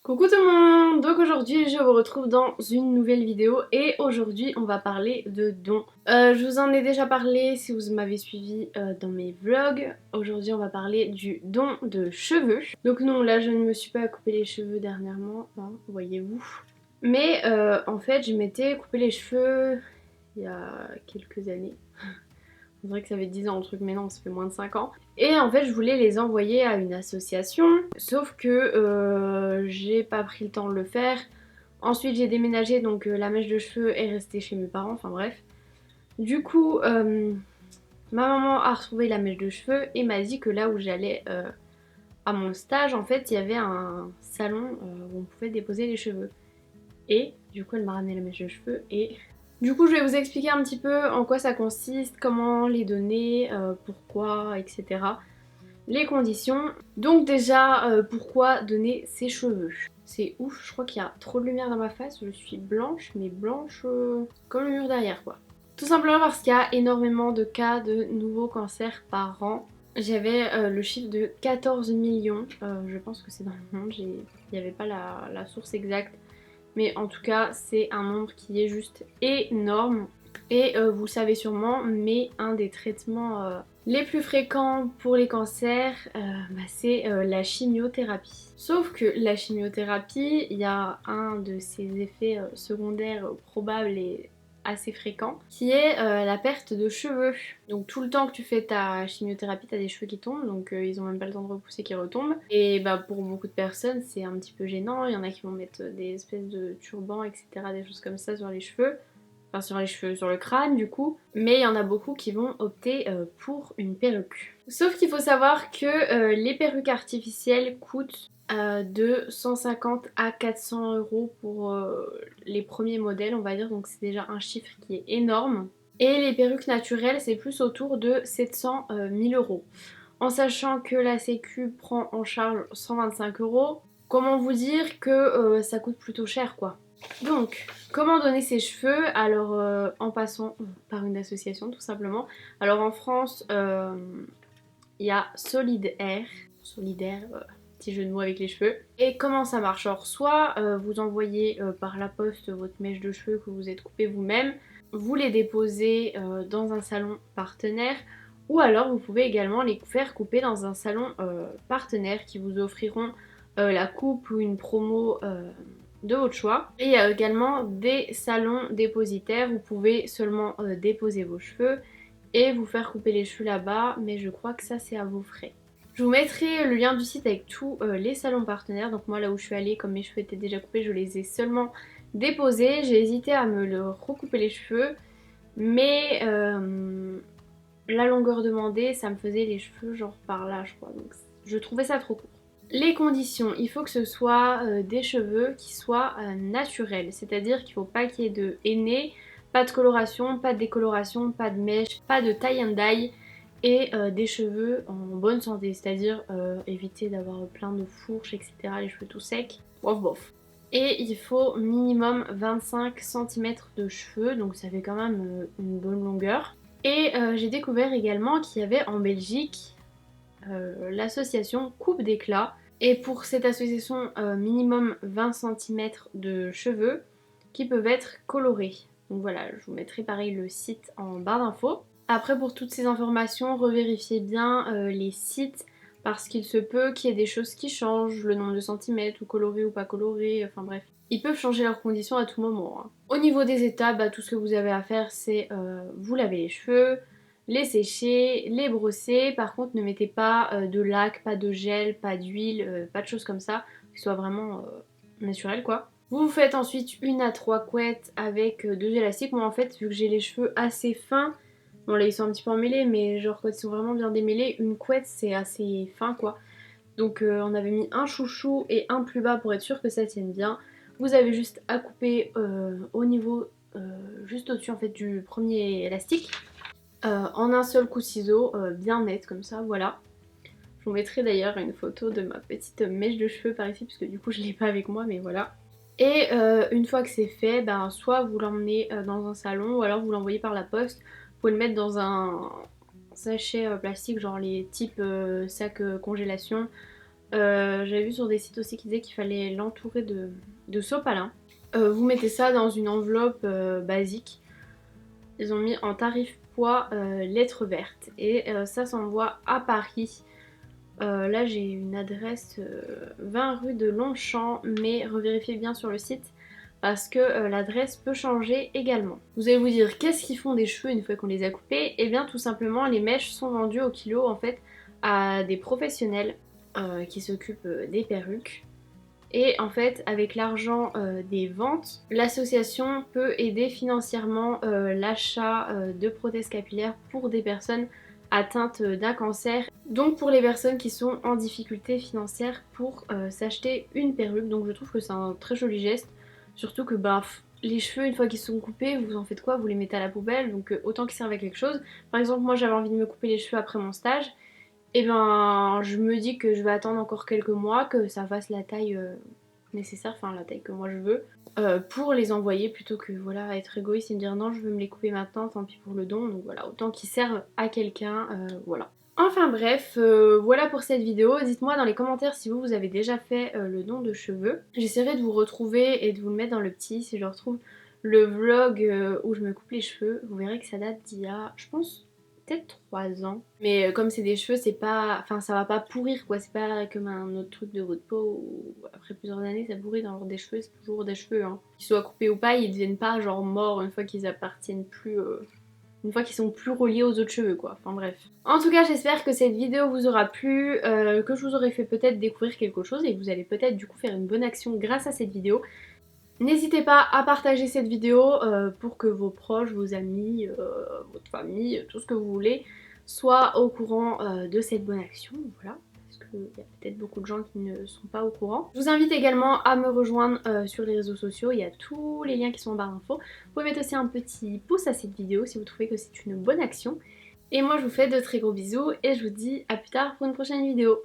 Coucou tout le monde! Donc aujourd'hui je vous retrouve dans une nouvelle vidéo et aujourd'hui on va parler de dons. Je vous en ai déjà parlé si vous m'avez suivi dans mes vlogs. Aujourd'hui on va parler du don de cheveux. Donc non, là je ne me suis pas coupé les cheveux dernièrement, hein, voyez-vous. Mais en fait je m'étais coupé les cheveux il y a quelques années. On dirait que ça fait 10 ans le truc, mais non, ça fait moins de 5 ans. Et en fait, je voulais les envoyer à une association, sauf que j'ai pas pris le temps de le faire. Ensuite, j'ai déménagé, donc la mèche de cheveux est restée chez mes parents, enfin bref. Du coup, ma maman a retrouvé la mèche de cheveux et m'a dit que là où j'allais à mon stage, en fait, il y avait un salon où on pouvait déposer les cheveux. Et du coup, elle m'a ramené la mèche de cheveux et du coup, je vais vous expliquer un petit peu en quoi ça consiste, comment les donner, pourquoi, etc. Les conditions. Donc déjà, pourquoi donner ses cheveux? C'est ouf, je crois qu'il y a trop de lumière dans ma face, je suis blanche, mais blanche comme le mur derrière quoi. Tout simplement parce qu'il y a énormément de cas de nouveaux cancers par an. J'avais le chiffre de 14 millions, je pense que c'est dans le monde, il n'y avait pas la source exacte. Mais en tout cas, c'est un nombre qui est juste énorme. Et vous le savez sûrement, mais un des traitements les plus fréquents pour les cancers, c'est la chimiothérapie. Sauf que la chimiothérapie, il y a un de ses effets secondaires probables et assez fréquent, qui est la perte de cheveux. Donc tout le temps que tu fais ta chimiothérapie, t'as des cheveux qui tombent, donc ils ont même pas le temps de repousser qui retombent. Et bah pour beaucoup de personnes, c'est un petit peu gênant. Il y en a qui vont mettre des espèces de turbans, etc., des choses comme ça sur les cheveux. Enfin sur les cheveux, sur le crâne du coup. Mais il y en a beaucoup qui vont opter pour une perruque. Sauf qu'il faut savoir que les perruques artificielles coûtent de 150 à 400 € pour les premiers modèles on va dire, donc c'est déjà un chiffre qui est énorme. Et les perruques naturelles c'est plus autour de 700 000 €. En sachant que la sécu prend en charge 125 €, comment vous dire que ça coûte plutôt cher quoi. Donc, comment donner ses cheveux? Alors, en passant par une association tout simplement. Alors en France, il y a Solidaire, petit jeu de mots avec les cheveux. Et comment ça marche? Alors soit vous envoyez par la poste votre mèche de cheveux que vous êtes coupé vous-même, vous les déposez dans un salon partenaire, ou alors vous pouvez également les faire couper dans un salon partenaire qui vous offriront la coupe ou une promo de votre choix. Et il y a également des salons dépositaires, vous pouvez seulement déposer vos cheveux et vous faire couper les cheveux là-bas, mais je crois que ça c'est à vos frais. Je vous mettrai le lien du site avec tous les salons partenaires. Donc moi là où je suis allée, comme mes cheveux étaient déjà coupés, je les ai seulement déposés. J'ai hésité à me le recouper les cheveux, mais la longueur demandée, ça me faisait les cheveux genre par là je crois. Donc je trouvais ça trop court. Les conditions, il faut que ce soit des cheveux qui soient naturels. C'est-à-dire qu'il ne faut pas qu'il y ait de henné, pas de coloration, pas de décoloration, pas de mèche, pas de tie and dye. Et des cheveux en bonne santé, c'est-à-dire éviter d'avoir plein de fourches, etc. Les cheveux tout secs, bof bof. Et il faut minimum 25 cm de cheveux, donc ça fait quand même une bonne longueur. Et j'ai découvert également qu'il y avait en Belgique l'association Coupe d'éclat. Et pour cette association, minimum 20 cm de cheveux qui peuvent être colorés. Donc voilà, je vous mettrai pareil le site en barre d'infos. Après pour toutes ces informations, revérifiez bien les sites parce qu'il se peut qu'il y ait des choses qui changent, le nombre de centimètres ou coloré ou pas coloré, enfin bref. Ils peuvent changer leurs conditions à tout moment, hein. Au niveau des étapes, tout ce que vous avez à faire c'est vous lavez les cheveux, les sécher, les brosser. Par contre ne mettez pas de lac, pas de gel, pas d'huile, pas de choses comme ça, qui soient vraiment naturelles quoi. Vous faites ensuite une à trois couettes avec deux élastiques. Moi en fait vu que j'ai les cheveux assez fins, bon là ils sont un petit peu emmêlés mais genre quand ils sont vraiment bien démêlés, une couette c'est assez fin quoi. Donc on avait mis un chouchou et un plus bas pour être sûr que ça tienne bien. Vous avez juste à couper au niveau, juste au-dessus en fait du premier élastique. En un seul coup de ciseau, bien net comme ça, voilà. Je vous mettrai d'ailleurs une photo de ma petite mèche de cheveux par ici, puisque du coup je l'ai pas avec moi, mais voilà. Et une fois que c'est fait, soit vous l'emmenez dans un salon, ou alors vous l'envoyez par la poste. Vous pouvez le mettre dans un sachet plastique, genre les types sacs congélation. J'avais vu sur des sites aussi qui disaient qu'il fallait l'entourer de sopalin. Vous mettez ça dans une enveloppe basique. Ils ont mis en tarif poids lettres vertes et ça s'envoie à Paris. Là j'ai une adresse 20 rue de Longchamp, mais revérifiez bien sur le site parce que l'adresse peut changer également. Vous allez vous dire qu'est-ce qu'ils font des cheveux une fois qu'on les a coupés? Et bien tout simplement les mèches sont vendues au kilo en fait à des professionnels qui s'occupent des perruques. Et en fait, avec l'argent des ventes, l'association peut aider financièrement l'achat de prothèses capillaires pour des personnes atteintes d'un cancer. Donc pour les personnes qui sont en difficulté financière pour s'acheter une perruque. Donc je trouve que c'est un très joli geste. Surtout que bah, les cheveux, une fois qu'ils sont coupés, vous en faites quoi? Vous les mettez à la poubelle. Donc autant qu'ils servent à quelque chose. Par exemple, moi j'avais envie de me couper les cheveux après mon stage. Et ben je me dis que je vais attendre encore quelques mois, que ça fasse la taille nécessaire, enfin la taille que moi je veux, pour les envoyer plutôt que voilà être égoïste et me dire non je veux me les couper maintenant, tant pis pour le don, donc voilà, autant qu'ils servent à quelqu'un, voilà. Enfin bref, voilà pour cette vidéo. Dites-moi dans les commentaires si vous avez déjà fait le don de cheveux. J'essaierai de vous retrouver et de vous le mettre dans le petit si je retrouve le vlog où je me coupe les cheveux. Vous verrez que ça date d'il y a, je pense, peut-être 3 ans. Mais comme c'est des cheveux, c'est pas... Enfin, ça va pas pourrir quoi. C'est pas comme un autre truc de votre peau où après plusieurs années ça pourrit dans des cheveux. C'est toujours des cheveux, hein. Qu'ils soient coupés ou pas, ils deviennent pas genre morts une fois qu'ils appartiennent plus... Une fois qu'ils sont plus reliés aux autres cheveux quoi. Enfin bref. En tout cas, j'espère que cette vidéo vous aura plu, que je vous aurai fait peut-être découvrir quelque chose et que vous allez peut-être du coup faire une bonne action grâce à cette vidéo. N'hésitez pas à partager cette vidéo pour que vos proches, vos amis, votre famille, tout ce que vous voulez, soient au courant de cette bonne action. Voilà, parce qu'il y a peut-être beaucoup de gens qui ne sont pas au courant. Je vous invite également à me rejoindre sur les réseaux sociaux, il y a tous les liens qui sont en barre d'infos. Vous pouvez mettre aussi un petit pouce à cette vidéo si vous trouvez que c'est une bonne action. Et moi je vous fais de très gros bisous et je vous dis à plus tard pour une prochaine vidéo.